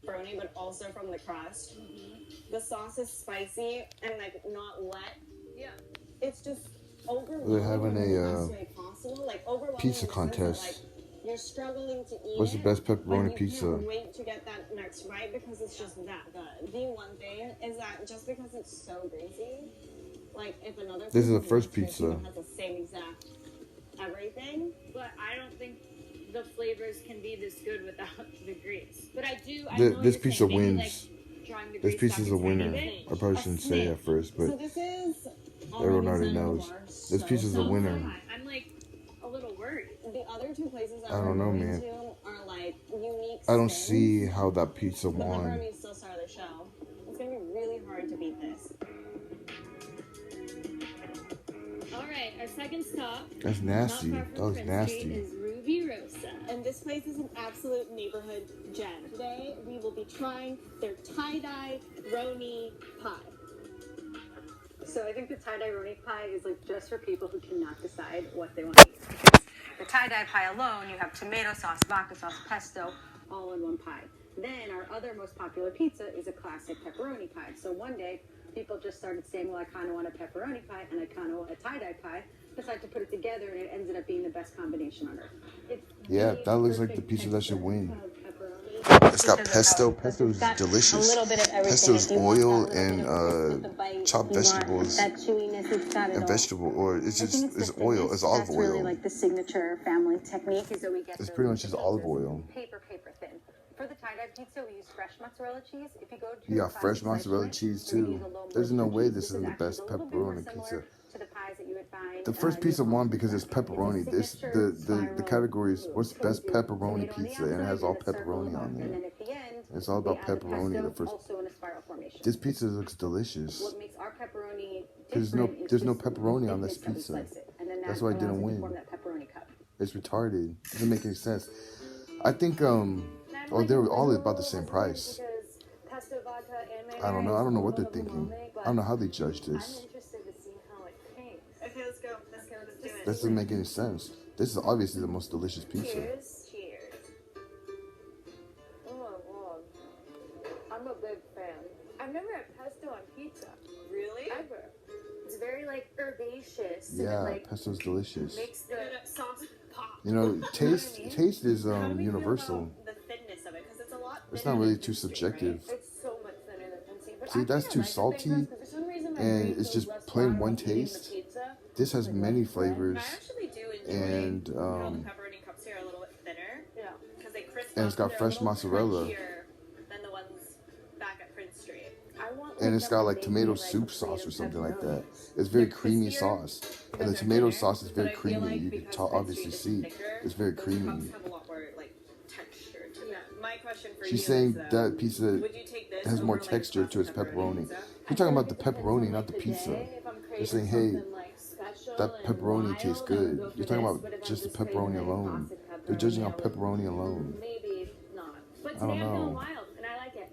pepperoni, but also from the crust. The sauce is spicy and like not wet. Yeah. It's just overwhelming. They're having in the best way possible. Like overwhelming pizza in the sense that, contest. like, you're struggling to eat. What's the best pepperoni but pizza? You can't wait to get that next bite because it's just that good. The one thing is that just because it's so greasy, like if another this is the first pizza has the same exact everything, but I don't think the flavors can be this good without the grease. But I do. This pizza wins. Like, this pizza's a winner. I probably shouldn't say at first, but so this is everyone already knows. This pizza's a winner. I'm like a little worried. The other two places I don't know, man. Are like unique. I don't see how that pizza won. won. The pepperoni still star of the show. It's gonna be really hard to beat this. All right, our second stop. That's nasty. That was nasty. Is Ruby Rosa. And this place is an absolute neighborhood gem. Today we will be trying their tie-dye roni pie. So I think the tie-dye roni pie is like just for people who cannot decide what they want to eat. Because the tie-dye pie alone, you have tomato sauce, vodka sauce, pesto, all in one pie. Then our other most popular pizza is a classic pepperoni pie. So one day, people just started saying, well, I kind of want a pepperoni pie and I kind of want a tie-dye pie. Decided to put it together and it ended up being the best combination on earth. Yeah, that looks like the pizza that should win. It's got pesto. Pesto is delicious. Pesto is oil and chopped vegetables and vegetable, or it's oil. It's olive oil. Really like the signature family technique is that we get. It's pretty much just olive oil. Paper thin. For the tie-dye pizza, we use fresh mozzarella cheese. If you go to you got fresh mozzarella cheese too. There's no way this isn't the best pepperoni pizza. The first pizza won because it's pepperoni. The category is what's the best pepperoni pizza, and it has all pepperoni on there. It's all about pepperoni. The first. This pizza looks delicious. What makes our pepperoni there's no pepperoni on this pizza. That's why it didn't win. It's retarded. It doesn't make any sense. I think they were all about the same price. I don't know. I don't know what they're thinking. I don't know how they judge this. Okay, let's go. Let's do it. This doesn't make any sense. This is obviously the most delicious pizza. Cheers. Oh my god. I'm a big fan. I've never had pesto on pizza. Really? Ever. It's very like herbaceous. Yeah, and, like, pesto's delicious. Makes the sauce pop. You know, taste is universal. The thinness of it, because it's a lot. It's not really too subjective. It's so much thinner than Quincy. But See, that's too salty, and it's just plain one taste. This has many flavors, I actually do enjoy and the pepperoni cups here are a little bit thinner. Yeah. Because they crisp and it's got fresh mozzarella. Than the ones back at Prince Street. And it's got like tomato soup sauce or something like that. It's very creamy sauce, and the tomato sauce is very creamy. You can obviously see it's very creamy. Have a lot more like texture to them. My question for She's you saying is, that pizza would you take this has more over, like, texture to its classic pepperoni. pizza? You're talking about the pepperoni, not the pizza. You're saying, hey, that pepperoni tastes good. You're talking about just the pepperoni alone. They're judging on pepperoni alone. Maybe not. But I today don't I'm going know. wild, and I like it.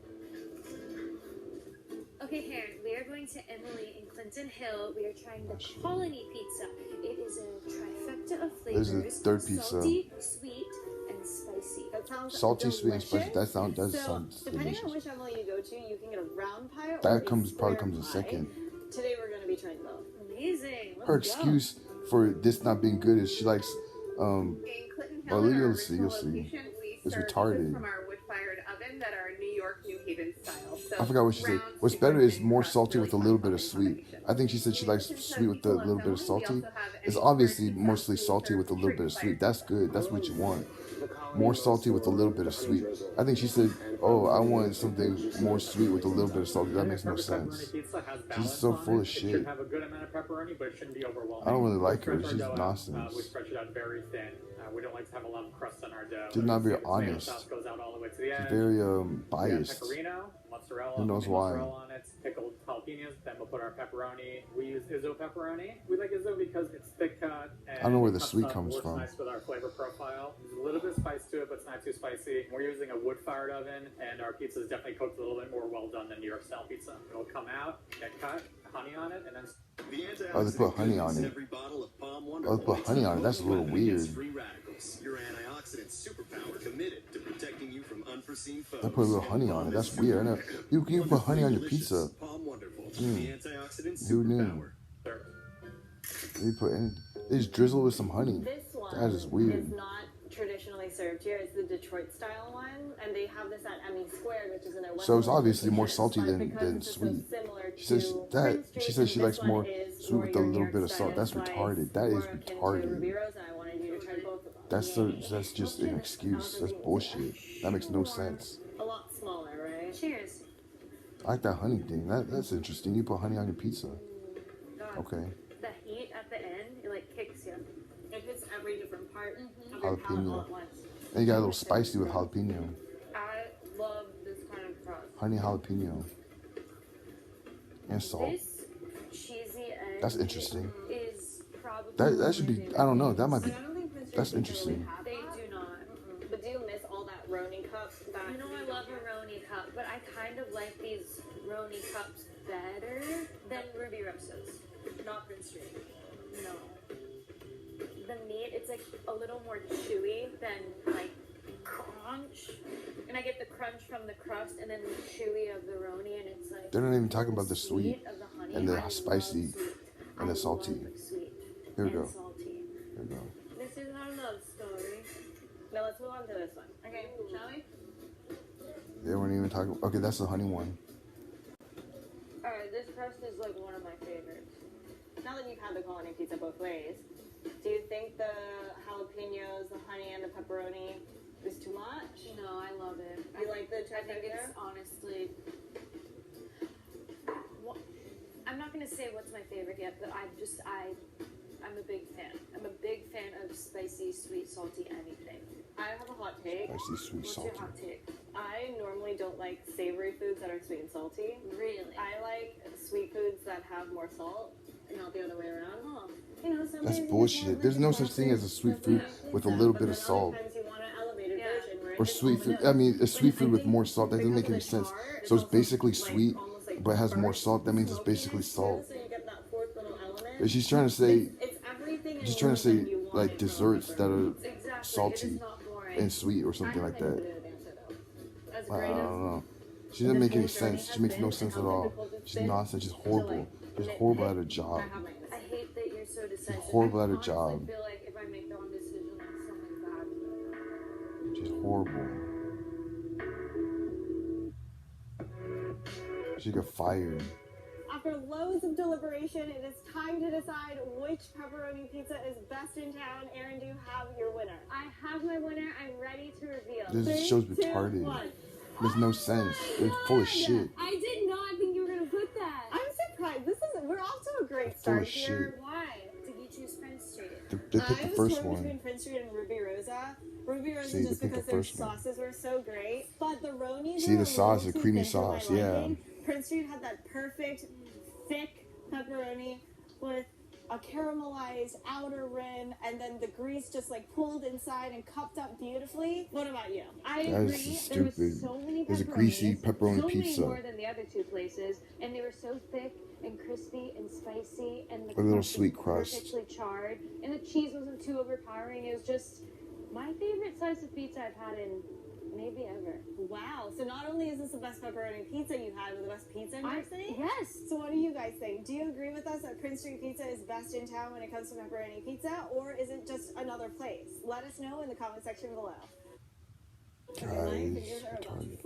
Okay, Karen, we are going to Emily in Clinton Hill. We are trying the Colony Pizza. It is a trifecta of flavors. This is the third pizza. Salty, sweet, and spicy. That sounds Salty, sweet, and spicy. delicious. That So, sounds depending delicious. on which Emily you go to, you can get a round pie or That a probably square comes in pie. second. Today we're going to be trying both. Amazing. Her Let's go. excuse for this not being good is she likes In Clinton Hill, well, in our you'll see, original you'll see. location, we It's serve retarded. pizzas from our wood-fired oven that are New York, New Haven style. So I forgot what she said. round, What's super better is thin more crust, salty really with a fun little bit of combination. sweet. I think she said she likes sweet with a little bit of salty. We also have It's any obviously pizza. mostly We salty serve with a little bit of shrimp sweet. fire. That's good. That's what you want. More salty with a little bit of sweet. I think she said, oh, I want something more sweet with a little bit of salty. That makes no sense. She's so full of shit. Have a good amount of pepperoni, but it shouldn't be overwhelming. I don't really like her. We stretch She's our dough out, nonsense. We stretch it out very thin. We don't like to have a lot of crust on our dough. She's not very The tomato honest. sauce goes out all the way to the She's end. very We biased. got pecorino, mozzarella, Who knows honey why? mozzarella on it, pickled jalapenos. Then we'll put our pepperoni. We use Izzo pepperoni. We like Izzo because it's thick cut. And I don't know where the cuts sweet up, comes works from. Nice with our flavor profile. There's a little bit of spice to it, but it's not too spicy. We're using a wood-fired oven, and our pizza is definitely cooked a little bit more well done than New York style pizza. It'll come out, get cut, honey on it, and then. Oh, they put honey on it. Oh, they put honey on it. That's a little weird. Free radicals. Your antioxidant superpower committed to protecting you from unforeseen foes. I put a little honey on it. That's weird. I know. You put honey on your pizza. Palm wonderful. The antioxidant Who knew? superpower. You put any, they just drizzle with some honey. This one That is weird. is not traditionally served here. It's the Detroit style one, and they have this at Emmy Squared, which is in their West So it's Hollywood obviously more location. salty But than because it's so sweet. similar She says to that. Prince She Street, says she and likes this more one is sweet with a your little New bit of York salt. That's style spice, retarded. That is more akin to retarded. Ruby Rose, and I wanted you to try both of them. That's just an excuse. That's bullshit. That makes no sense. A lot smaller, right? Cheers. I like that honey thing. That's interesting. You put honey on your pizza. God. Okay. The heat at the end, it like kicks you. It hits every different part of your Jalapeno. palate all at once. And you got a little spicy with jalapeno. I love this kind of crust. Honey jalapeno. And salt. This cheesy end That's interesting. is probably That should be. I don't know. That might be. I don't think Prince That's Street Pizza interesting. really have They that. do not. But do you miss all that Roni cup? That You know I love a Roni cup, but I kind of like these Roni cups better than Ruby Roses. not Prince Street. No. The meat, it's like a little more chewy than like crunch. And I get the crunch from the crust and then the chewy of the Roni, and it's like They're not even talking about the sweet of the honey. and the I love spicy sweet. and the I salty. love sweet Here we and go. salty. There we go. This is our love story. Now let's move on to this one. Okay, shall we? They weren't even talking. Okay, that's the honey one. Alright, this crust is like one of my favorites. Now that you've had the colony pizza both ways, do you think the jalapenos, the honey, and the pepperoni is too much? No, I love it. You like the I think chutney it's honestly. Well, I'm not gonna say what's my favorite yet, but I'm a big fan. I'm a big fan of spicy, sweet, salty anything. I have a hot take. Spicy, sweet, What's salty. your hot take? I normally don't like savory foods that are sweet and salty. Really? I like sweet foods that have more salt, not the other way around. Huh. You know, some That's days you just bullshit. want, There's like, no a such thing as a classic sweet food pizza, with a but little then bit of other salt. times you want an elevated Yeah. version, right? Or With sweet all food. the I mean, a notes. sweet But food I with think more salt. That doesn't because make of any the sense. char, it's So it's also, basically like, sweet, almost, like, but it has more burnt salt. That means it's smokiness basically too, salt. So you get that fourth little element. But she's trying to say, It's everything. she's and trying more to say than you want like it from a desserts that are Exactly. It salty is not boring. and sweet or something like that. As I great as don't know. She doesn't make any sense. She makes no sense at all. She's nonsense. She's horrible. She's horrible at her job. I hate that you're so decisive. horrible at her I job. honestly feel like if I make the wrong decision, like something bad will happen. She's horrible. She got fired. After loads of deliberation, it is time to decide which pepperoni pizza is best in town. Aaron, do you have your winner? I have my winner. I'm ready to reveal. This show's Three, two, retarded. one. Makes no sense. It's full of shit. I did not think you were gonna put that. I'm surprised. We're off to a great Full start of here. shit. Why did you choose Prince Street? They picked the I was first torn between one. Prince Street and Ruby Rosa. Ruby Rosa See, they just picked the because their first one. sauces were so great, but the Ronies See, were the a sauce, little the too creamy thin for my sauce, yeah. liking. Prince Street had that perfect, thick pepperoni with a caramelized outer rim, and then the grease just like pulled inside and cupped up beautifully. What about you? I That agree. is There was stupid. so many There's a greasy pepperonis, pepperoni so pizza. many more than the other two places, and they were so thick and crispy and spicy, and the A little crust was sweet crust. perfectly charred, and the cheese wasn't too overpowering. It was just my favorite slice of pizza I've had in maybe ever. Wow. So not only is this the best pepperoni pizza you've had, but the best pizza in New York City? Yes. So what do you guys think? Do you agree with us that Prince Street Pizza is best in town when it comes to pepperoni pizza, or is it just another place? Let us know in the comment section below. Guys, retarded.